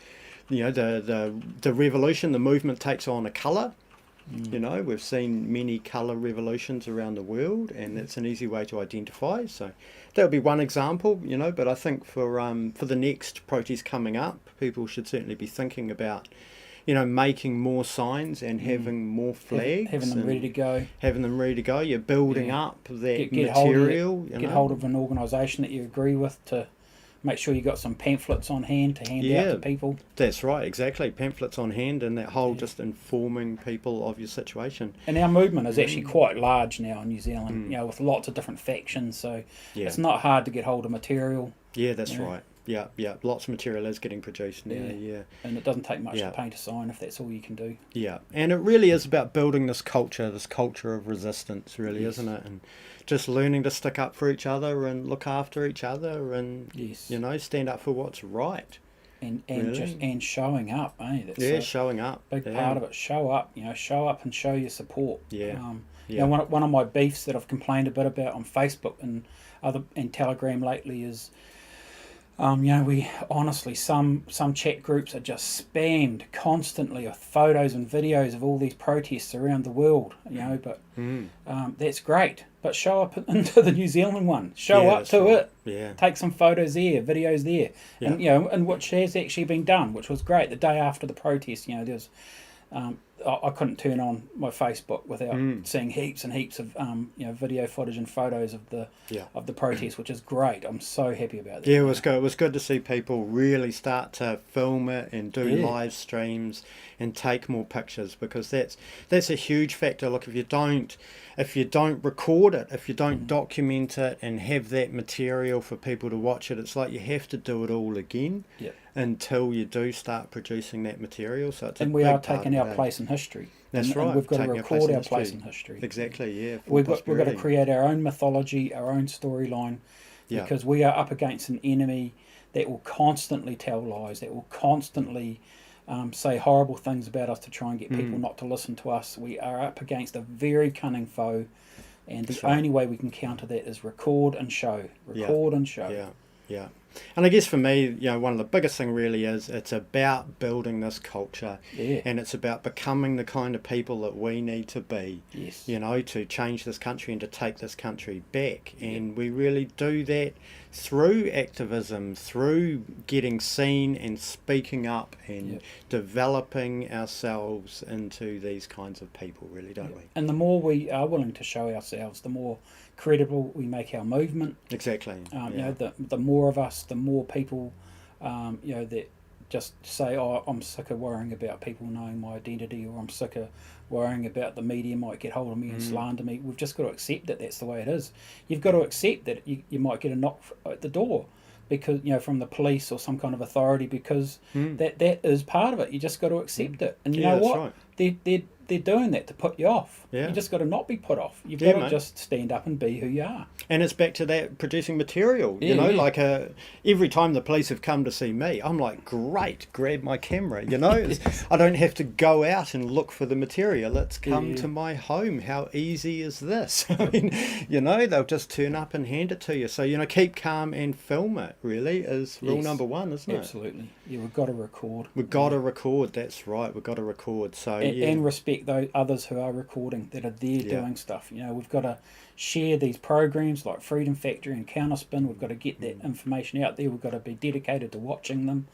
the revolution, the movement takes on a colour. We've seen many colour revolutions around the world, and it's an easy way to identify. So that would be one example, but I think for the next protest coming up, people should certainly be thinking about, making more signs and having more flags. Having them ready to go. Having them ready to go. You're building up that get material. Get hold of an organisation that you agree with to make sure you got some pamphlets on hand to hand out to people. That's right, exactly. Pamphlets on hand, and that whole just informing people of your situation. And our movement is actually quite large now in New Zealand, with lots of different factions, so it's not hard to get hold of material. Yeah, that's right. Lots of material is getting produced now, yeah. And it doesn't take much to paint a sign if that's all you can do. Yeah, and it really is about building this culture of resistance, really, isn't it? And just learning to stick up for each other and look after each other and, stand up for what's right. And really? Showing up, That's showing up. Big part of it. Show up, show up and show your support. Yeah. One of my beefs that I've complained a bit about on Facebook and Telegram lately is, we honestly, some chat groups are just spammed constantly with photos and videos of all these protests around the world, but that's great. But show up into the New Zealand one. Show up to it. Yeah. Take some photos there, videos there. Yeah. And which has actually been done, which was great. The day after the protest, there was... I couldn't turn on my Facebook without seeing heaps and heaps of video footage and photos of the protest, which is great. I'm so happy about that. Yeah, it was good. It was good to see people really start to film it and do live streams and take more pictures, because that's a huge factor. Look, if you don't record it, if you don't document it and have that material for people to watch it, it's like you have to do it all again. Yeah. Until you do start producing that material. So it's we are taking our place in history. That's right. And we've got to record our place in history. Exactly, yeah. We've got to create our own mythology, our own storyline, because we are up against an enemy that will constantly tell lies, that will constantly say horrible things about us to try and get people not to listen to us. We are up against a very cunning foe, and the only way we can counter that is record and show. And show. Yeah. And I guess for me, one of the biggest thing really is it's about building this culture, and it's about becoming the kind of people that we need to be, to change this country and to take this country back. And we really do that through activism, through getting seen and speaking up and developing ourselves into these kinds of people, really, don't we? And the more we are willing to show ourselves, the more credible we make our movement. Exactly. The more of us, the more people, that just say, "Oh, I'm sick of worrying about people knowing my identity," or "I'm sick of worrying about the media might get hold of me and slander me." We've just got to accept that that's the way it is. You've got to accept that you might get a knock at the door, because from the police or some kind of authority, because that is part of it. You just got to accept it, and you know what? Right. They're doing that to put you off. You just got to not be put off. You've got to just stand up and be who you are. And it's back to that producing material. Like every time the police have come to see me, I'm like, great, grab my camera. I don't have to go out and look for the material. It's come to my home. How easy is this? I mean, they'll just turn up and hand it to you. So, keep calm and film it, really, is rule number one, isn't it? Absolutely. Yeah, we've got to record. We've got to record, that's right. We've got to record. So and respect those others who are recording, that are there doing stuff. We've got to share these programs like Freedom Factory and Counterspin. We've got to get that information out there. We've got to be dedicated to watching them.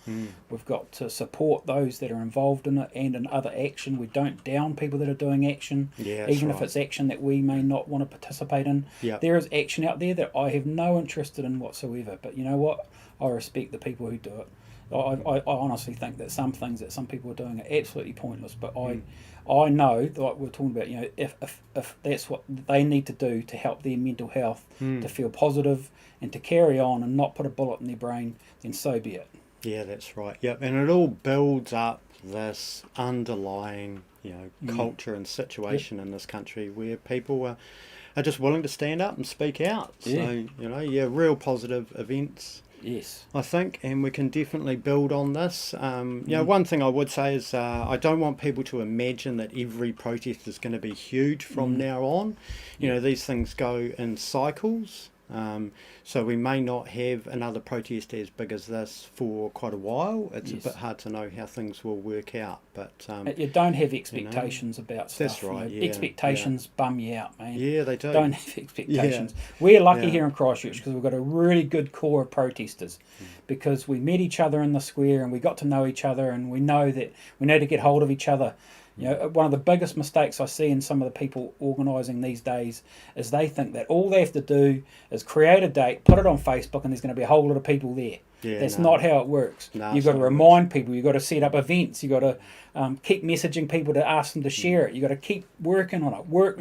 We've got to support those that are involved in it and in other action. We don't down people that are doing action, even if it's action that we may not want to participate in. There is action out there that I have no interest in whatsoever, but you know what? I respect the people who do it. I honestly think that some things that some people are doing are absolutely pointless, but I know, like we're talking about, if that's what they need to do to help their mental health, to feel positive and to carry on and not put a bullet in their brain, then so be it. Yeah, that's right. Yep, and it all builds up this underlying, culture and situation in this country where people are just willing to stand up and speak out. So, real positive events. Yes, I think, and we can definitely build on this. One thing I would say is I don't want people to imagine that every protest is going to be huge from now on. These things go in cycles. So we may not have another protest as big as this for quite a while. It's a bit hard to know how things will work out. But you don't have expectations about stuff. That's right. Expectations bum you out, man. Yeah, they do. Don't have expectations. We're lucky here in Christchurch because we've got a really good core of protesters, because we met each other in the square and we got to know each other, and we know to get hold of each other. One of the biggest mistakes I see in some of the people organising these days is they think that all they have to do is create a date, put it on Facebook, and there's going to be a whole lot of people there. That's not how it works. You've got to remind people, you've got to set up events, you've got to keep messaging people to ask them to share it, you've got to keep working on it, work.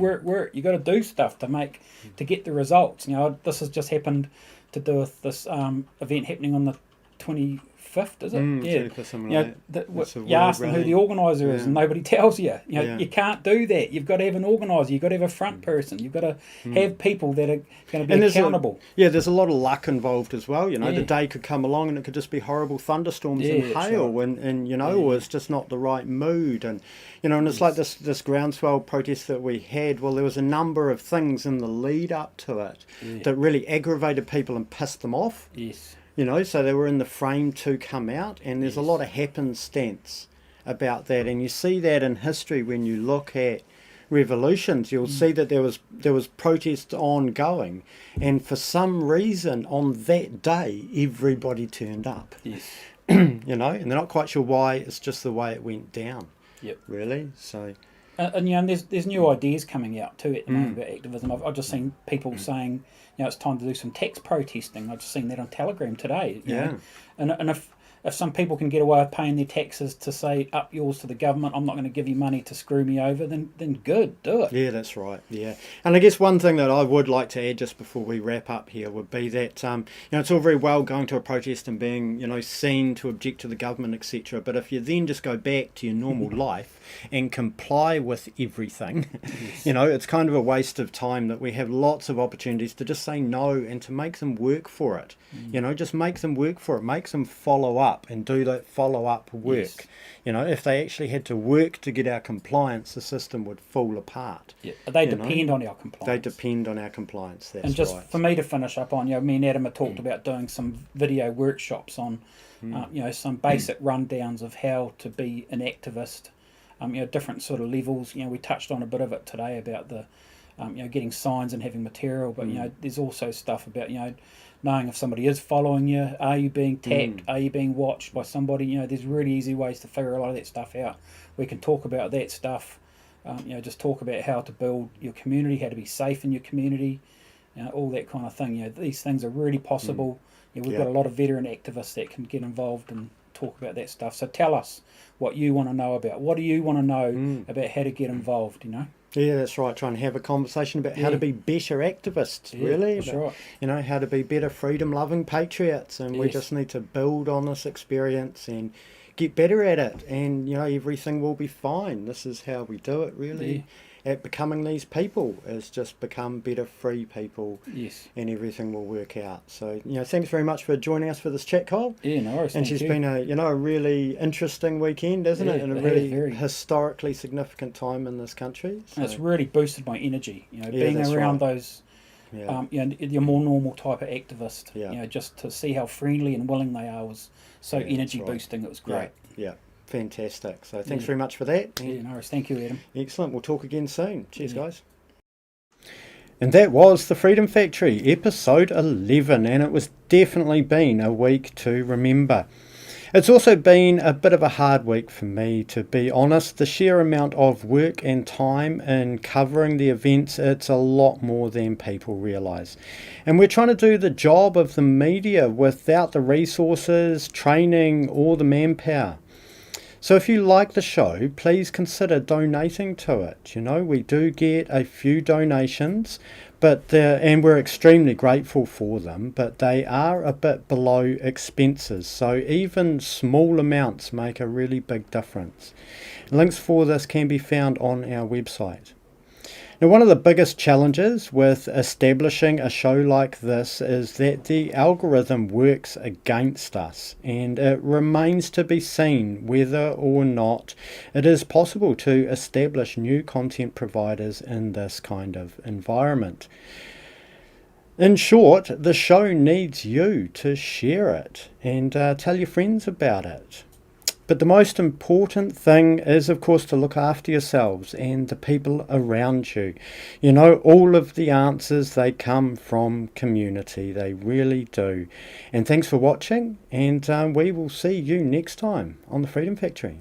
You've got to do stuff to get the results. This has just happened to do with this event happening on the 25th, is it? Yeah, something like that. You ask them who the organiser is, and nobody tells you. You can't do that. You've got to have an organiser. You've got to have a front person. You've got to have people that are going to be accountable. There's a lot of luck involved as well. The day could come along and it could just be horrible thunderstorms and hail, right. and or it's just not the right mood, and and it's like this groundswell protest that we had. Well, there was a number of things in the lead up to it that really aggravated people and pissed them off. Yes. So they were in the frame to come out, and there's a lot of happenstance about that, and you see that in history when you look at revolutions. You'll see that there was protests ongoing, and for some reason on that day everybody turned up. Yes. And they're not quite sure why. It's just the way it went down. Yep. Really. So. And there's new ideas coming out too at the moment about activism. I've just seen people saying, it's time to do some tax protesting. I've just seen that on Telegram today. You know? And if some people can get away with paying their taxes to say, up yours to the government, I'm not going to give you money to screw me over, then good, do it. Yeah, that's right. Yeah. And I guess one thing that I would like to add just before we wrap up here would be that, it's all very well going to a protest and being, seen to object to the government, etc. But if you then just go back to your normal life and comply with everything, it's kind of a waste of time. That we have lots of opportunities to just say no and to make them work for it. Just make them work for it. Make them follow up and do that follow-up work. Yes. If they actually had to work to get our compliance, the system would fall apart. Yeah, they depend on our compliance. They depend on our compliance, that's right. And just for me to finish up on, me and Adam have talked about doing some video workshops on, some basic rundowns of how to be an activist, different sort of levels. We touched on a bit of it today about the, getting signs and having material, but, there's also stuff about, knowing if somebody is following you, are you being tapped, are you being watched by somebody? There's really easy ways to figure a lot of that stuff out. We can talk about that stuff, just talk about how to build your community, how to be safe in your community, all that kind of thing. These things are really possible. We've got a lot of veteran activists that can get involved and talk about that stuff. So tell us what you want to know about. What do you want to know about how to get involved, Yeah, that's right. Try and have a conversation about how to be better activists, really. That's right. How to be better freedom-loving patriots. And we just need to build on this experience and get better at it. And, everything will be fine. This is how we do it, really. At becoming these people is just become better free people. Yes. And everything will work out. So, thanks very much for joining us for this chat, Cole. Yeah, no worries. And she's been a really interesting weekend, isn't it? And a really historically significant time in this country. So. And it's really boosted my energy, being around those, your more normal type of activist, just to see how friendly and willing they are was so energy boosting. It was great. Yeah. Fantastic. So thanks very much for that. Yeah, no worries. Thank you, Adam. Excellent. We'll talk again soon. Cheers, guys. And that was The Freedom Factory, episode 11, and it was definitely been a week to remember. It's also been a bit of a hard week for me, to be honest. The sheer amount of work and time in covering the events, it's a lot more than people realise. And we're trying to do the job of the media without the resources, training, or the manpower. So if you like the show, please consider donating to it. We do get a few donations, and we're extremely grateful for them, but they are a bit below expenses. So even small amounts make a really big difference. Links for this can be found on our website. Now, one of the biggest challenges with establishing a show like this is that the algorithm works against us, and it remains to be seen whether or not it is possible to establish new content providers in this kind of environment. In short, the show needs you to share it and tell your friends about it. But the most important thing is, of course, to look after yourselves and the people around you. All of the answers, they come from community. They really do. And thanks for watching, and we will see you next time on The Freedom Factory.